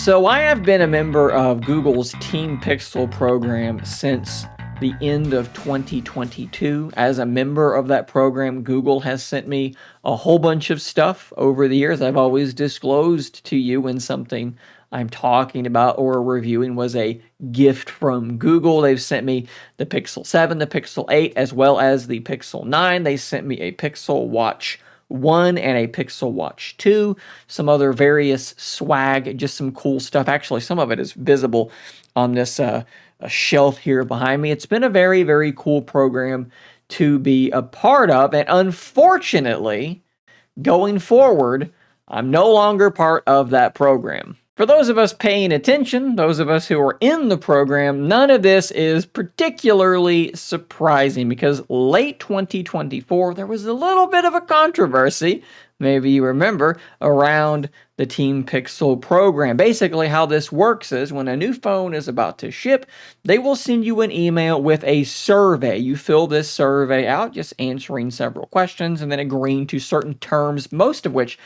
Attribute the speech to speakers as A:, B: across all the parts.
A: So I have been a member of Google's Team Pixel program since the end of 2022. As a member of that program, Google has sent me a whole bunch of stuff over the years. I've always disclosed to you when something I'm talking about or reviewing was a gift from Google. They've sent me the Pixel 7, the Pixel 8, as well as the Pixel 9. They sent me a Pixel Watch 1 and a Pixel Watch 2, some other various swag, just some cool stuff. Actually, some of it is visible on this a shelf here behind me. It's been a very, very cool program to be a part of, and unfortunately, going forward, I'm no longer part of that program. For those of us paying attention, those of us who are in the program, none of this is particularly surprising because late 2024, there was a little bit of a controversy, maybe you remember, around the Team Pixel program. Basically, how this works is when a new phone is about to ship, they will send you an email with a survey. You fill this survey out, just answering several questions and then agreeing to certain terms, most of which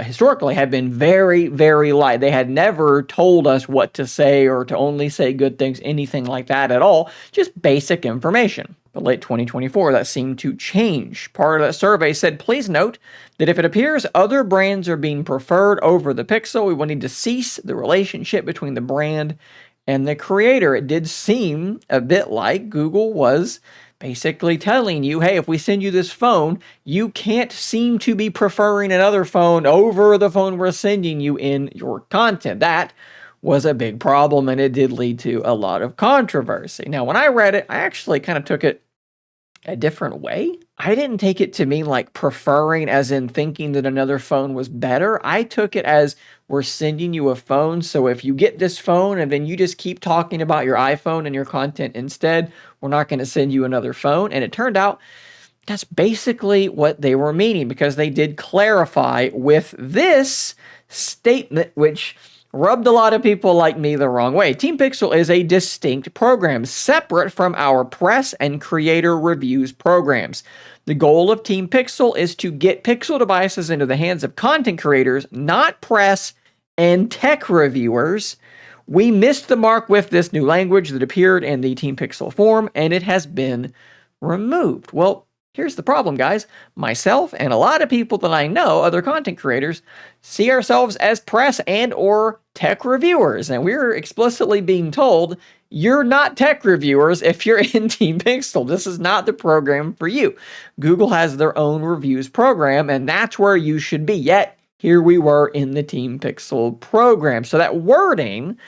A: historically had been very, very light. They had never told us what to say or to only say good things, anything like that at all, just basic information. But late 2024, that seemed to change. Part of that survey said, please note that if it appears other brands are being preferred over the Pixel, we will need to cease the relationship between the brand and the creator. It did seem a bit like Google was basically telling you, hey, if we send you this phone, you can't seem to be preferring another phone over the phone we're sending you in your content. That was a big problem, and it did lead to a lot of controversy. Now, when I read it, I actually kind of took it a different way. I didn't take it to mean like preferring as in thinking that another phone was better. I took it as we're sending you a phone, so if you get this phone and then you just keep talking about your iPhone and your content instead, we're not going to send you another phone. And it turned out that's basically what they were meaning, because they did clarify with this statement, which rubbed a lot of people like me the wrong way. Team Pixel is a distinct program, separate from our press and creator reviews programs. The goal of Team Pixel is to get Pixel devices into the hands of content creators, not press and tech reviewers. We missed the mark with this new language that appeared in the Team Pixel form, and it has been removed. Well, here's the problem, guys. Myself and a lot of people that I know, other content creators, see ourselves as press and or tech reviewers. And we're explicitly being told, you're not tech reviewers if you're in Team Pixel. This is not the program for you. Google has their own reviews program, and that's where you should be. Yet, here we were in the Team Pixel program. So that wording,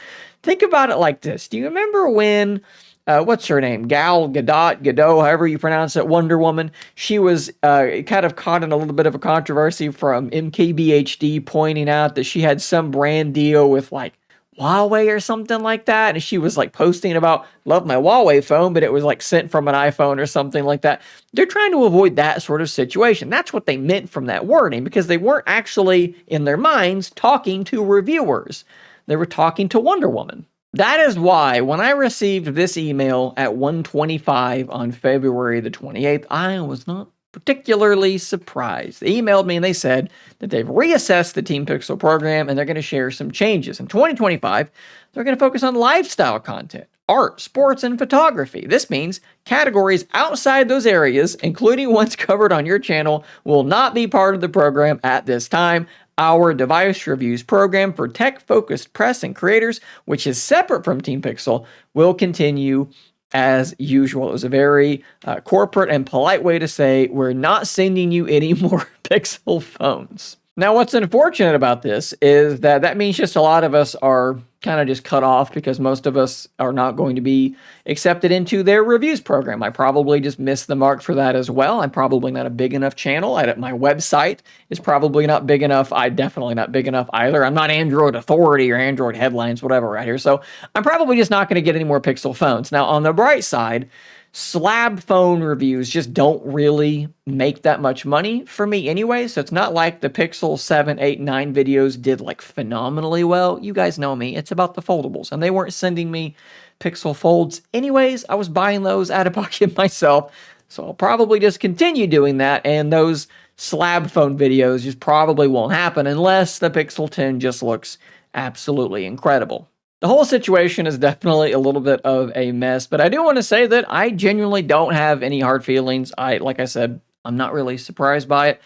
A: think about it like this. Do you remember when what's her name? Gadot, however you pronounce it, Wonder Woman. She was kind of caught in a little bit of a controversy from MKBHD pointing out that she had some brand deal with like Huawei or something like that. And she was like posting about, love my Huawei phone, but it was like sent from an iPhone or something like that. They're trying to avoid that sort of situation. That's what they meant from that wording, because they weren't actually in their minds talking to reviewers. They were talking to Wonder Woman. That is why when I received this email at 1:25 on February the 28th, I was not particularly surprised. They emailed me and they said that they've reassessed the Team Pixel program and they're going to share some changes. In 2025, they're going to focus on lifestyle content, art, sports, and photography. This means categories outside those areas, including ones covered on your channel, will not be part of the program at this time. Our device reviews program for tech-focused press and creators, which is separate from Team Pixel, will continue as usual. It was a very corporate and polite way to say, we're not sending you any more Pixel phones. Now, what's unfortunate about this is that that means just a lot of us are kind of just cut off because most of us are not going to be accepted into their reviews program. I probably just missed the mark for that as well. I'm probably not a big enough channel. My website is probably not big enough. I'm definitely not big enough either. I'm not Android Authority or Android Headlines, whatever right here. So I'm probably just not going to get any more Pixel phones. Now, on the bright side, slab phone reviews just don't really make that much money for me anyway, so it's not like the Pixel 7, 8, 9 videos did like phenomenally well. You guys know me, it's about the foldables, and they weren't sending me Pixel Folds anyways. I was buying those out of pocket myself, so I'll probably just continue doing that, and those slab phone videos just probably won't happen unless the Pixel 10 just looks absolutely incredible. The whole situation is definitely a little bit of a mess, but I do want to say that I genuinely don't have any hard feelings. Like I said, I'm not really surprised by it.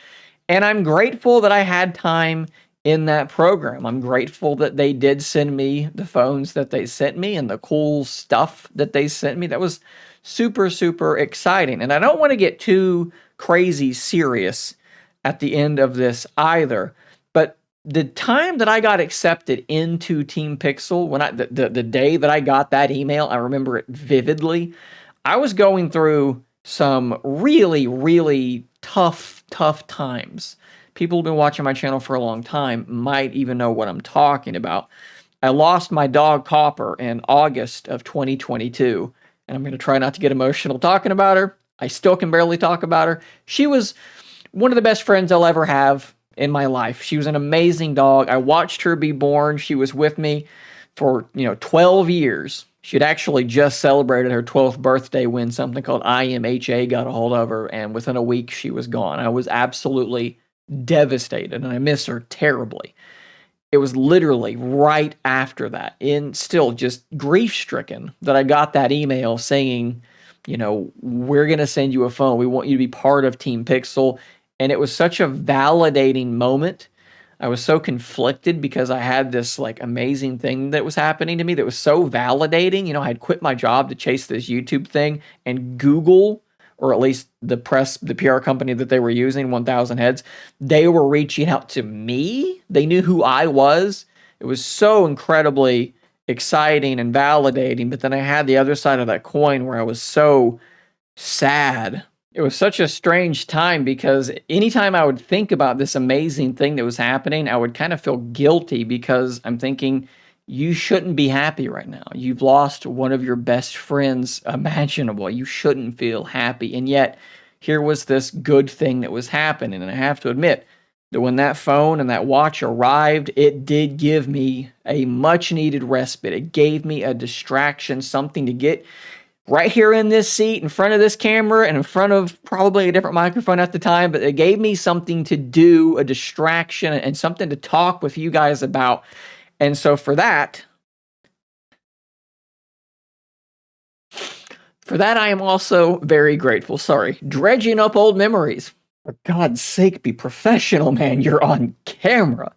A: And I'm grateful that I had time in that program. I'm grateful that they did send me the phones that they sent me and the cool stuff that they sent me. That was super, super exciting. And I don't want to get too crazy serious at the end of this either. But the time that I got accepted into Team Pixel, when the day that I got that email, I remember it vividly. I was going through some really, really tough times. People who've been watching my channel for a long time might even know what I'm talking about. I lost my dog Copper in August of 2022, and I'm going to try not to get emotional talking about her. I still can barely talk about her. She was one of the best friends I'll ever have in my life. She was an amazing dog. I watched her be born. She was with me for, 12 years. She had actually just celebrated her 12th birthday when something called IMHA got a hold of her, and within a week she was gone. I was absolutely devastated, and I miss her terribly. It was literally right after that, in still just grief-stricken, that I got that email saying, we're going to send you a phone. We want you to be part of Team Pixel. And it was such a validating moment. I was so conflicted because I had this like amazing thing that was happening to me that was so validating. I had quit my job to chase this YouTube thing, and Google, or at least the PR company that they were using, 1000 Heads, they were reaching out to me. They knew who I was. It was so incredibly exciting and validating. But then I had the other side of that coin where I was so sad. It was such a strange time because anytime I would think about this amazing thing that was happening, I would kind of feel guilty because I'm thinking, you shouldn't be happy right now. You've lost one of your best friends imaginable. You shouldn't feel happy. And yet, here was this good thing that was happening. And I have to admit that when that phone and that watch arrived, it did give me a much needed respite. It gave me a distraction, something to get right here in this seat in front of this camera and in front of probably a different microphone at the time, but it gave me something to do, a distraction, and something to talk with you guys about. And so for that, I am also very grateful. Sorry, dredging up old memories. For God's sake, be professional, man. You're on camera.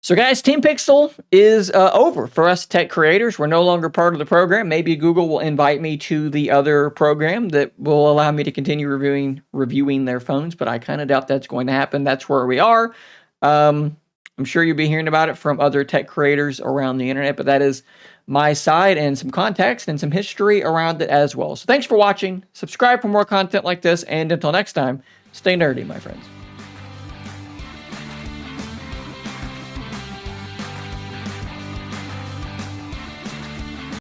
A: So guys, Team Pixel is over for us tech creators. We're no longer part of the program. Maybe Google will invite me to the other program that will allow me to continue reviewing their phones, but I kind of doubt that's going to happen. That's where we are. I'm sure you'll be hearing about it from other tech creators around the internet, but that is my side and some context and some history around it as well. So thanks for watching. Subscribe for more content like this, and until next time, stay nerdy, my friends.